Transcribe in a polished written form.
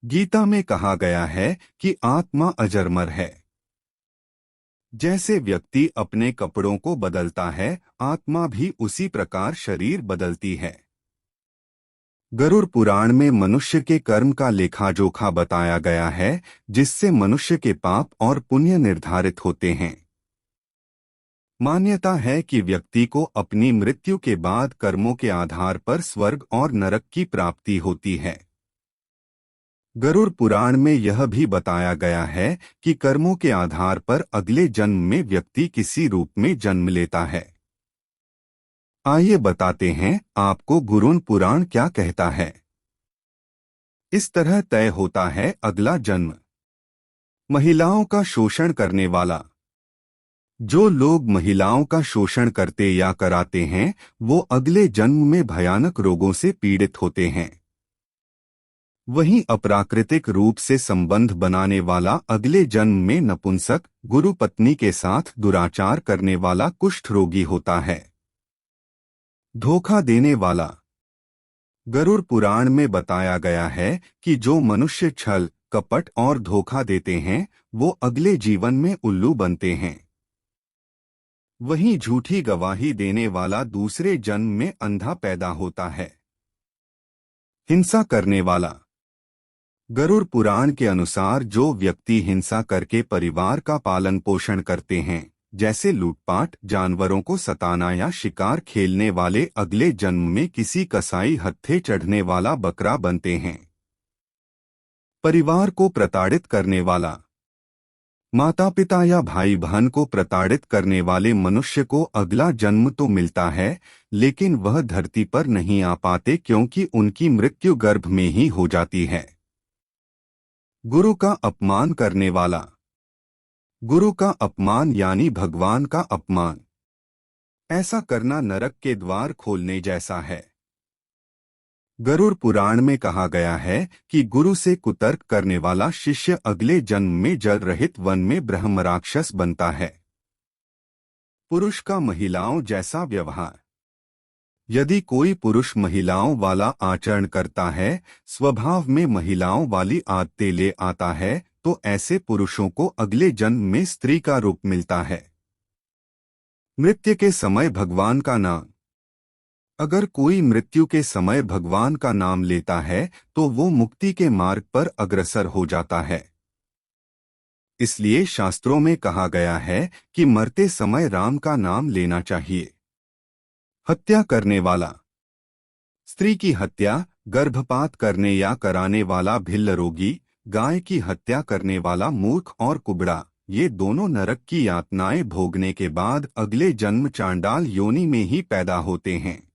गीता में कहा गया है कि आत्मा अजरमर है। जैसे व्यक्ति अपने कपड़ों को बदलता है, आत्मा भी उसी प्रकार शरीर बदलती है। गरुड़ पुराण में मनुष्य के कर्म का लेखा जोखा बताया गया है, जिससे मनुष्य के पाप और पुण्य निर्धारित होते हैं। मान्यता है कि व्यक्ति को अपनी मृत्यु के बाद कर्मों के आधार पर स्वर्ग और नरक की प्राप्ति होती है। गरुड़ पुराण में यह भी बताया गया है कि कर्मों के आधार पर अगले जन्म में व्यक्ति किसी रूप में जन्म लेता है। आइए बताते हैं आपको गरुड़ पुराण क्या कहता है। इस तरह तय होता है अगला जन्म। महिलाओं का शोषण करने वाला। जो लोग महिलाओं का शोषण करते या कराते हैं, वो अगले जन्म में भयानक रोगों से पीड़ित होते हैं। वहीं अप्राकृतिक रूप से संबंध बनाने वाला अगले जन्म में नपुंसक, गुरु पत्नी के साथ दुराचार करने वाला कुष्ठ रोगी होता है। धोखा देने वाला। गरुड़ पुराण में बताया गया है कि जो मनुष्य छल, कपट और धोखा देते हैं, वो अगले जीवन में उल्लू बनते हैं। वहीं झूठी गवाही देने वाला दूसरे जन्म में अंधा पैदा होता है। हिंसा करने वाला। गरुड़ पुराण के अनुसार जो व्यक्ति हिंसा करके परिवार का पालन पोषण करते हैं, जैसे लूटपाट, जानवरों को सताना या शिकार खेलने वाले, अगले जन्म में किसी कसाई हत्थे चढ़ने वाला बकरा बनते हैं। परिवार को प्रताड़ित करने वाला। माता पिता या भाई बहन को प्रताड़ित करने वाले मनुष्य को अगला जन्म तो मिलता है, लेकिन वह धरती पर नहीं आ पाते क्योंकि उनकी मृत्यु गर्भ में ही हो जाती है। गुरु का अपमान करने वाला। गुरु का अपमान यानी भगवान का अपमान। ऐसा करना नरक के द्वार खोलने जैसा है। गरुड़ पुराण में कहा गया है कि गुरु से कुतर्क करने वाला शिष्य अगले जन्म में जल रहित वन में ब्रह्म राक्षस बनता है। पुरुष का महिलाओं जैसा व्यवहार। यदि कोई पुरुष महिलाओं वाला आचरण करता है, स्वभाव में महिलाओं वाली आदतें ले आता है, तो ऐसे पुरुषों को अगले जन्म में स्त्री का रूप मिलता है। मृत्यु के समय भगवान का नाम। अगर कोई मृत्यु के समय भगवान का नाम लेता है, तो वो मुक्ति के मार्ग पर अग्रसर हो जाता है। इसलिए शास्त्रों में कहा गया है कि मरते समय राम का नाम लेना चाहिए। हत्या करने वाला। स्त्री की हत्या, गर्भपात करने या कराने वाला भिल्ल रोगी, गाय की हत्या करने वाला मूर्ख और कुबड़ा, ये दोनों नरक की यातनाएं भोगने के बाद अगले जन्म चांडाल योनि में ही पैदा होते हैं।